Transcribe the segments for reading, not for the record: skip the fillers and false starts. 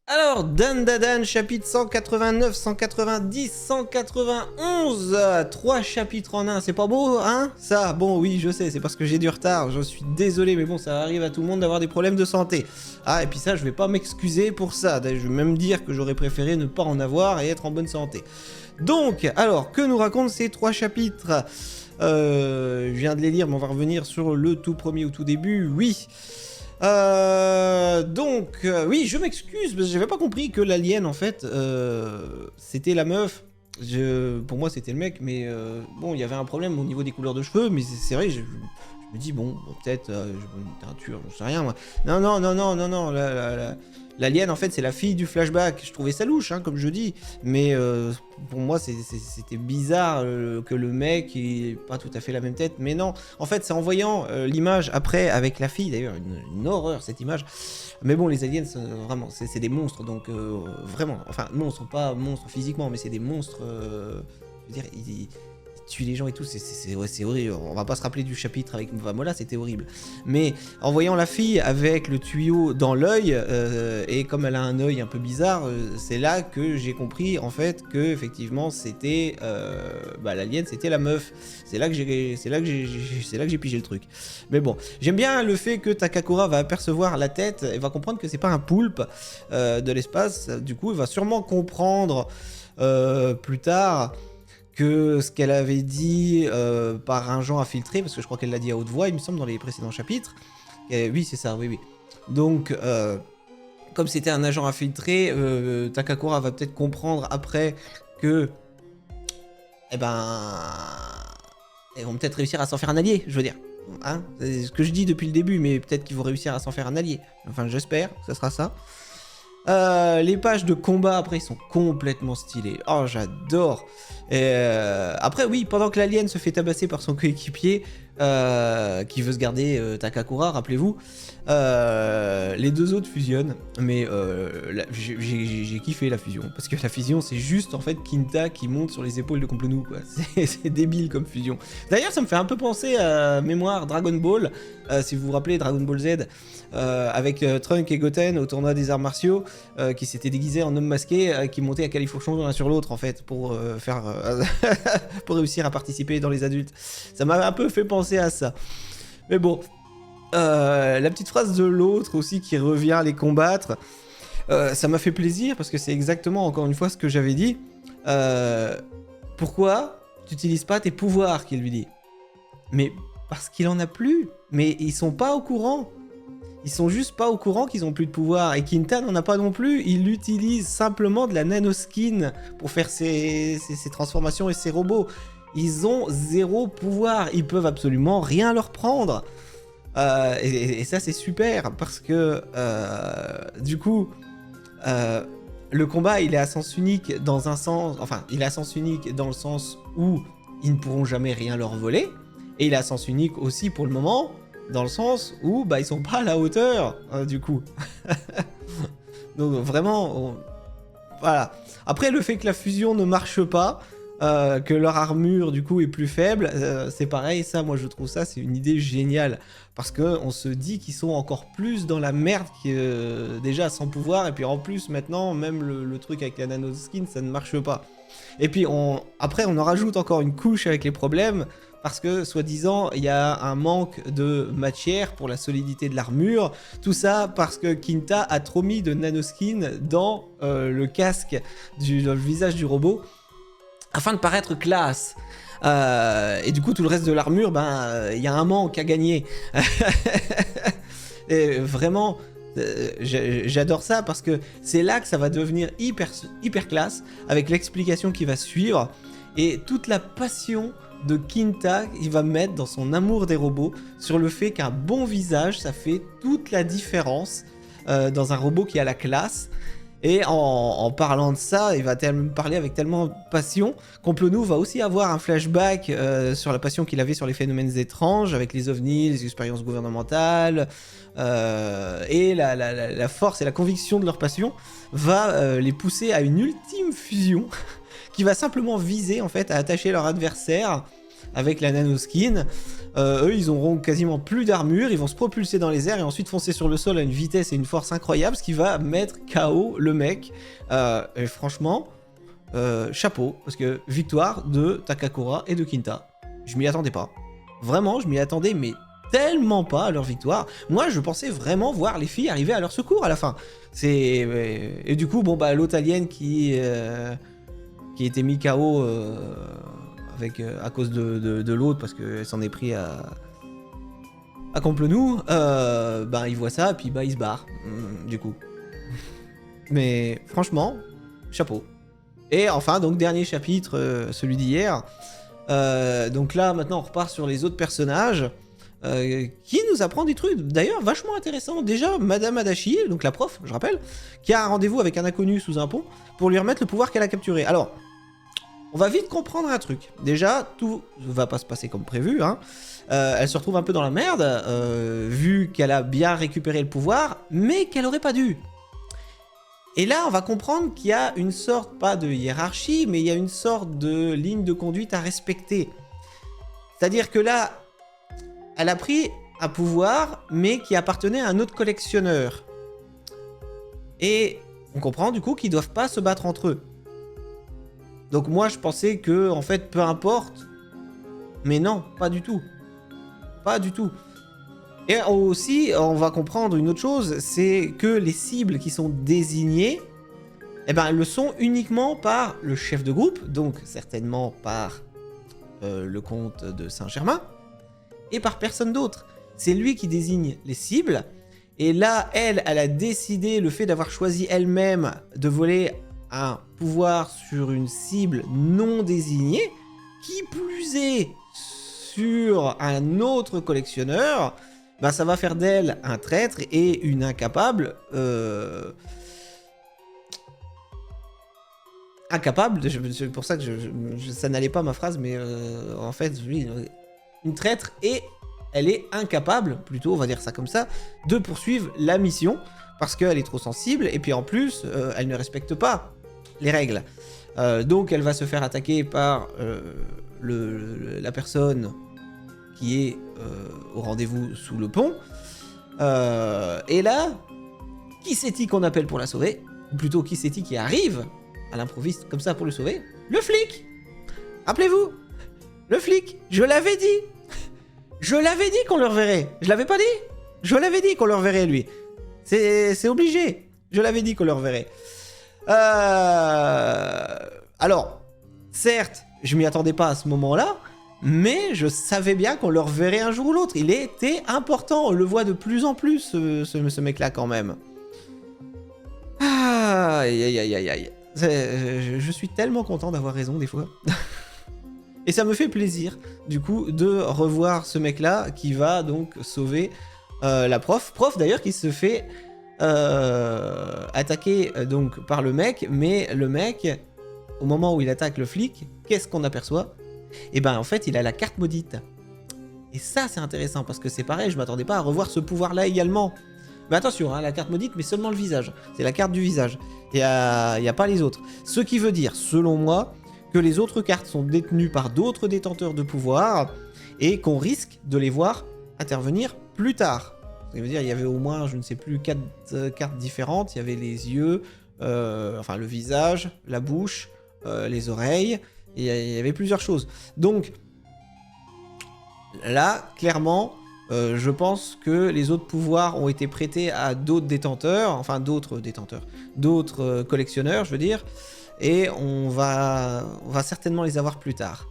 Alors, Dan Dadan, chapitre 189, 190, 191, 3 chapitres en un, c'est pas beau, hein? Ça, bon, oui, je sais, c'est parce que j'ai du retard, je suis désolé, mais bon, ça arrive à tout le monde d'avoir des problèmes de santé. Ah, et puis ça, je vais pas m'excuser pour ça, je vais même dire que j'aurais préféré ne pas en avoir et être en bonne santé. Donc, alors, que nous racontent ces 3 chapitres? Je viens de les lire, mais on va revenir sur le tout premier au tout début, oui. Oui, je m'excuse, parce que j'avais pas compris que l'alien, en fait, c'était la meuf. Pour moi, c'était le mec, mais bon, il y avait un problème au niveau des couleurs de cheveux, mais c'est vrai, je me dis, bon, peut-être, une teinture, je sais rien, moi. Non, l'alien, en fait, c'est la fille du flashback. Je trouvais ça louche, hein, comme je dis, mais pour moi, c'était bizarre que le mec ait pas tout à fait la même tête, mais non. En fait, c'est en voyant l'image après avec la fille, d'ailleurs, une horreur cette image. Mais bon, les aliens, vraiment, c'est des monstres, donc vraiment, enfin, monstres, pas monstres physiquement, mais c'est des monstres. Je veux dire, ils tuent les gens et tout, c'est horrible. On va pas se rappeler du chapitre avec Vamola, c'était horrible. Mais en voyant la fille avec le tuyau dans l'œil, et comme elle a un œil un peu bizarre, c'est là que j'ai compris en fait que effectivement c'était l'alien, c'était la meuf. C'est là que j'ai pigé le truc. Mais bon, j'aime bien le fait que Takakura va apercevoir la tête et va comprendre que c'est pas un poulpe de l'espace. Du coup, il va sûrement comprendre plus tard que ce qu'elle avait dit par un agent infiltré, parce que je crois qu'elle l'a dit à haute voix, il me semble, dans les précédents chapitres. Oui, c'est ça, oui. Donc, comme c'était un agent infiltré, Takakura va peut-être comprendre après que, ils vont peut-être réussir à s'en faire un allié, je veux dire. Hein, c'est ce que je dis depuis le début, mais peut-être qu'ils vont réussir à s'en faire un allié. Enfin, j'espère que ça sera ça. Les pages de combat après sont complètement stylées. Oh, j'adore. Après, oui, pendant que l'alien se fait tabasser par son coéquipier, qui veut se garder Takakura, rappelez-vous, les deux autres fusionnent. Mais j'ai kiffé la fusion. Parce que la fusion, c'est juste en fait Kinta qui monte sur les épaules de Complenou, quoi. C'est débile comme fusion. D'ailleurs, ça me fait un peu penser à mémoire Dragon Ball. Si vous vous rappelez Dragon Ball Z, avec Trunk et Goten au tournoi des arts martiaux, qui s'étaient déguisés en hommes masqués, qui montaient à califourchon l'un sur l'autre en fait pour pour réussir à participer dans les adultes. Ça m'a un peu fait penser à ça. Mais bon, la petite phrase de l'autre aussi qui revient les combattre, ça m'a fait plaisir parce que c'est exactement encore une fois ce que j'avais dit. Pourquoi tu n'utilises pas tes pouvoirs, qu'il lui dit. Mais parce qu'il en a plus. Mais ils sont pas au courant. Ils sont juste pas au courant qu'ils ont plus de pouvoir. Et Kinta n'en a pas non plus. Il utilise simplement de la nanoskin pour faire ses transformations et ses robots. Ils ont zéro pouvoir. Ils peuvent absolument rien leur prendre. Et ça, c'est super. Parce que, du coup, le combat, il est à sens unique dans un sens... Enfin, il est à sens unique dans le sens où ils ne pourront jamais rien leur voler. Et il est à sens unique aussi pour le moment... Dans le sens où ils sont pas à la hauteur, du coup. Donc vraiment, voilà. Après, le fait que la fusion ne marche pas, que leur armure du coup est plus faible, c'est pareil. Ça, moi, je trouve ça, c'est une idée géniale. Parce qu'on se dit qu'ils sont encore plus dans la merde déjà sans pouvoir. Et puis en plus, maintenant, même le truc avec la nanoskin, ça ne marche pas. Et puis après, on en rajoute encore une couche avec les problèmes. Parce que, soi-disant, il y a un manque de matière pour la solidité de l'armure. Tout ça parce que Kinta a trop mis de nanoskin dans le casque, dans le visage du robot, afin de paraître classe. Et du coup, tout le reste de l'armure, il y a un manque à gagner. Et vraiment... j'adore ça parce que c'est là que ça va devenir hyper classe, avec l'explication qui va suivre, et toute la passion de Kinta, il va mettre dans son amour des robots sur le fait qu'un bon visage, ça fait toute la différence dans un robot qui a la classe. Et en parlant de ça, il va parler avec tellement de passion qu'Omplenou va aussi avoir un flashback sur la passion qu'il avait sur les phénomènes étranges, avec les ovnis, les expériences gouvernementales, et la force et la conviction de leur passion va les pousser à une ultime fusion qui va simplement viser en fait à attacher leur adversaire avec la nanoskin. Eux, ils auront quasiment plus d'armure, ils vont se propulser dans les airs et ensuite foncer sur le sol à une vitesse et une force incroyable, ce qui va mettre KO le mec. Et franchement, chapeau, parce que victoire de Takakura et de Kinta. Je m'y attendais pas. Vraiment, je m'y attendais, mais tellement pas à leur victoire. Moi, je pensais vraiment voir les filles arriver à leur secours à la fin. Et du coup, bon, bah, l'autre alien qui était mis KO à cause de l'autre, parce qu'elle s'en est pris à Complenou, bah, il voit ça, et puis bah, il se barre, du coup. Mais franchement, chapeau. Et enfin, donc, dernier chapitre, celui d'hier. Donc là, maintenant, on repart sur les autres personnages. Qui nous apprend des trucs d'ailleurs vachement intéressants. Déjà, Madame Adachi, donc la prof, je rappelle, qui a un rendez-vous avec un inconnu sous un pont pour lui remettre le pouvoir qu'elle a capturé. Alors, on va vite comprendre un truc. Déjà, tout va pas se passer comme prévu, hein. Elle se retrouve un peu dans la merde, vu qu'elle a bien récupéré le pouvoir, mais qu'elle aurait pas dû. Et là, on va comprendre qu'il y a une sorte, pas de hiérarchie, mais il y a une sorte de ligne de conduite à respecter. C'est-à-dire que là, elle a pris un pouvoir, mais qui appartenait à un autre collectionneur. Et on comprend du coup qu'ils doivent pas se battre entre eux. Donc moi, je pensais que, en fait, peu importe. Mais non, pas du tout. Pas du tout. Et aussi, on va comprendre une autre chose, c'est que les cibles qui sont désignées, eh ben, elles le sont uniquement par le chef de groupe, donc certainement par le comte de Saint-Germain, et par personne d'autre. C'est lui qui désigne les cibles, et là, elle a décidé, le fait d'avoir choisi elle-même de voler un pouvoir sur une cible non désignée, qui plus est sur un autre collectionneur, bah ça va faire d'elle un traître et une incapable. Incapable, c'est pour ça que ça n'allait pas ma phrase, mais en fait, oui, une traître et elle est incapable, plutôt, on va dire ça comme ça, de poursuivre la mission parce qu'elle est trop sensible et puis en plus, elle ne respecte pas les règles. Donc, elle va se faire attaquer par la personne qui est au rendez-vous sous le pont. Et là, qui c'est-il qu'on appelle pour la sauver? Ou plutôt, qui c'est-il qui arrive à l'improviste comme ça pour le sauver? Le flic! Rappelez-vous, le flic, je l'avais dit! Je l'avais dit qu'on le reverrait! Je l'avais pas dit? Je l'avais dit qu'on le reverrait, lui! C'est obligé! Je l'avais dit qu'on le reverrait. Alors, certes, je m'y attendais pas à ce moment-là, mais je savais bien qu'on le reverrait un jour ou l'autre. Il était important, on le voit de plus en plus, ce mec-là, quand même. Aïe, aïe, aïe, aïe, aïe. Je suis tellement content d'avoir raison, des fois. Et ça me fait plaisir, du coup, de revoir ce mec-là qui va donc sauver la prof. Prof, d'ailleurs, qui se fait attaquer donc par le mec, mais le mec, au moment où il attaque le flic, qu'est-ce qu'on aperçoit? Et ben en fait, il a la carte maudite. Et ça, c'est intéressant, parce que c'est pareil, je m'attendais pas à revoir ce pouvoir-là également. Mais attention, hein, la carte maudite, mais seulement le visage. C'est la carte du visage. Il n'y a pas les autres. Ce qui veut dire, selon moi, que les autres cartes sont détenues par d'autres détenteurs de pouvoir et qu'on risque de les voir intervenir plus tard. Ça veut dire il y avait au moins, je ne sais plus, 4 cartes différentes. Il y avait les yeux, enfin le visage, la bouche, les oreilles, et il y avait plusieurs choses. Donc, là, clairement, je pense que les autres pouvoirs ont été prêtés à d'autres détenteurs, enfin d'autres collectionneurs, je veux dire, et on va certainement les avoir plus tard.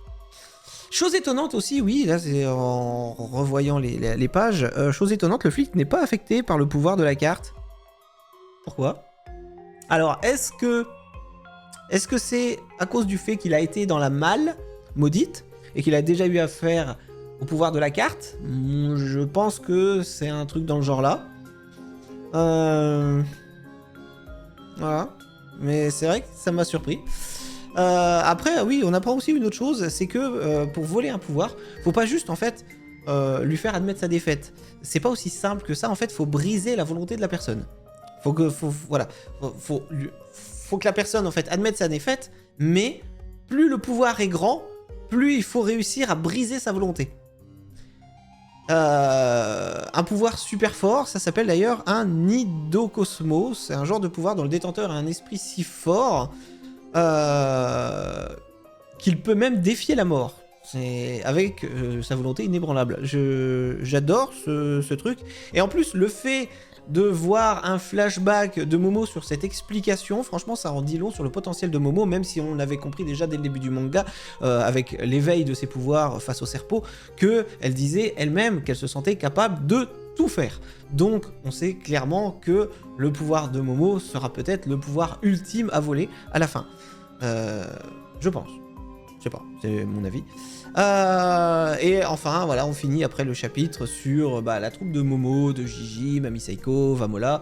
Chose étonnante aussi, oui, là c'est en revoyant les pages, chose étonnante, le flic n'est pas affecté par le pouvoir de la carte. Pourquoi? Alors, est-ce que c'est à cause du fait qu'il a été dans la malle maudite et qu'il a déjà eu affaire au pouvoir de la carte? Je pense que c'est un truc dans le genre là. Voilà. Mais c'est vrai que ça m'a surpris. Après, oui, on apprend aussi une autre chose, c'est que pour voler un pouvoir, faut pas juste en fait lui faire admettre sa défaite. C'est pas aussi simple que ça. En fait, faut briser la volonté de la personne. Faut que la personne en fait admette sa défaite, mais plus le pouvoir est grand, plus il faut réussir à briser sa volonté. Un pouvoir super fort, ça s'appelle d'ailleurs un Nidocosmos. C'est un genre de pouvoir dont le détenteur a un esprit si fort qu'il peut même défier la mort. C'est avec sa volonté inébranlable. J'adore ce truc. Et en plus, le fait de voir un flashback de Momo sur cette explication, franchement, ça en dit long sur le potentiel de Momo, même si on l'avait compris déjà dès le début du manga, avec l'éveil de ses pouvoirs face au Serpo, qu'elle disait elle-même qu'elle se sentait capable de tout faire. Donc, on sait clairement que le pouvoir de Momo sera peut-être le pouvoir ultime à voler à la fin. Je pense. Je sais pas, c'est mon avis. Et enfin, voilà, on finit après le chapitre sur la troupe de Momo, de Gigi, Mami Seiko, Vamola.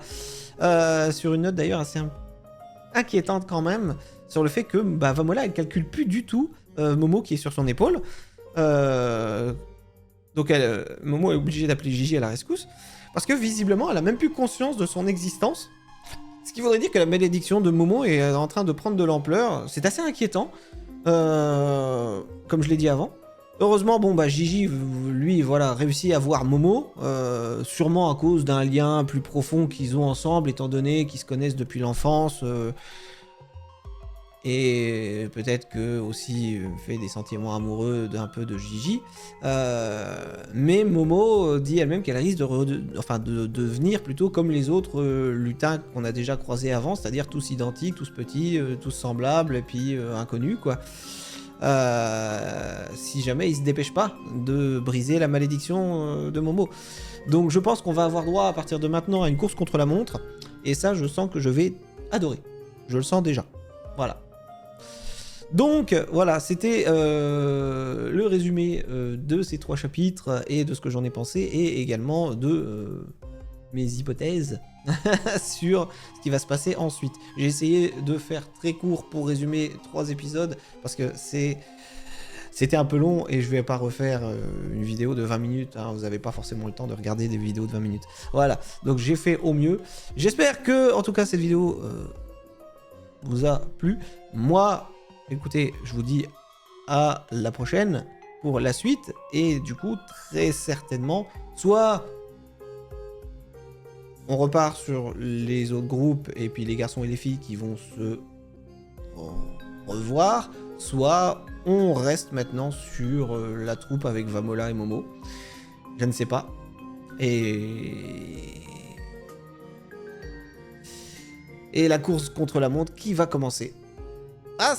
Sur une note d'ailleurs assez inquiétante quand même, sur le fait que Vamola, elle calcule plus du tout Momo qui est sur son épaule. Donc Momo est obligée d'appeler Gigi à la rescousse, parce que visiblement, elle a même plus conscience de son existence. Ce qui voudrait dire que la malédiction de Momo est en train de prendre de l'ampleur. C'est assez inquiétant. Comme je l'ai dit avant. Heureusement, Gigi, lui, voilà, réussit à voir Momo, sûrement à cause d'un lien plus profond qu'ils ont ensemble, étant donné qu'ils se connaissent depuis l'enfance, et peut-être que aussi fait des sentiments amoureux d'un peu de Gigi. Mais Momo dit elle-même qu'elle risque de devenir plutôt comme les autres lutins qu'on a déjà croisés avant, c'est-à-dire tous identiques, tous petits, tous semblables, et puis inconnus, quoi. Si jamais il se dépêche pas de briser la malédiction de Momo. Donc je pense qu'on va avoir droit à partir de maintenant à une course contre la montre, et ça je sens que je vais adorer. Je le sens déjà. Voilà. Donc voilà, c'était le résumé de ces 3 chapitres et de ce que j'en ai pensé, et également de mes hypothèses sur ce qui va se passer ensuite. J'ai essayé de faire très court pour résumer 3 épisodes, parce que c'était un peu long et je vais pas refaire une vidéo de 20 minutes, hein, vous n'avez pas forcément le temps de regarder des vidéos de 20 minutes. Voilà, donc j'ai fait au mieux. J'espère que, en tout cas, cette vidéo vous a plu. Moi, écoutez, je vous dis à la prochaine pour la suite, et du coup, très certainement, soit on repart sur les autres groupes et puis les garçons et les filles qui vont se revoir, soit on reste maintenant sur la troupe avec Vamola et Momo. Je ne sais pas. Et la course contre la montre qui va commencer. Ah,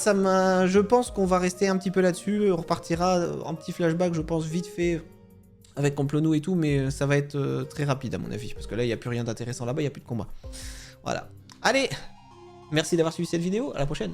je pense qu'on va rester un petit peu là-dessus. On repartira en petit flashback, je pense, vite fait, avec Complonou et tout, mais ça va être très rapide à mon avis, parce que là, il n'y a plus rien d'intéressant là-bas, il n'y a plus de combat. Voilà. Allez, merci d'avoir suivi cette vidéo, à la prochaine.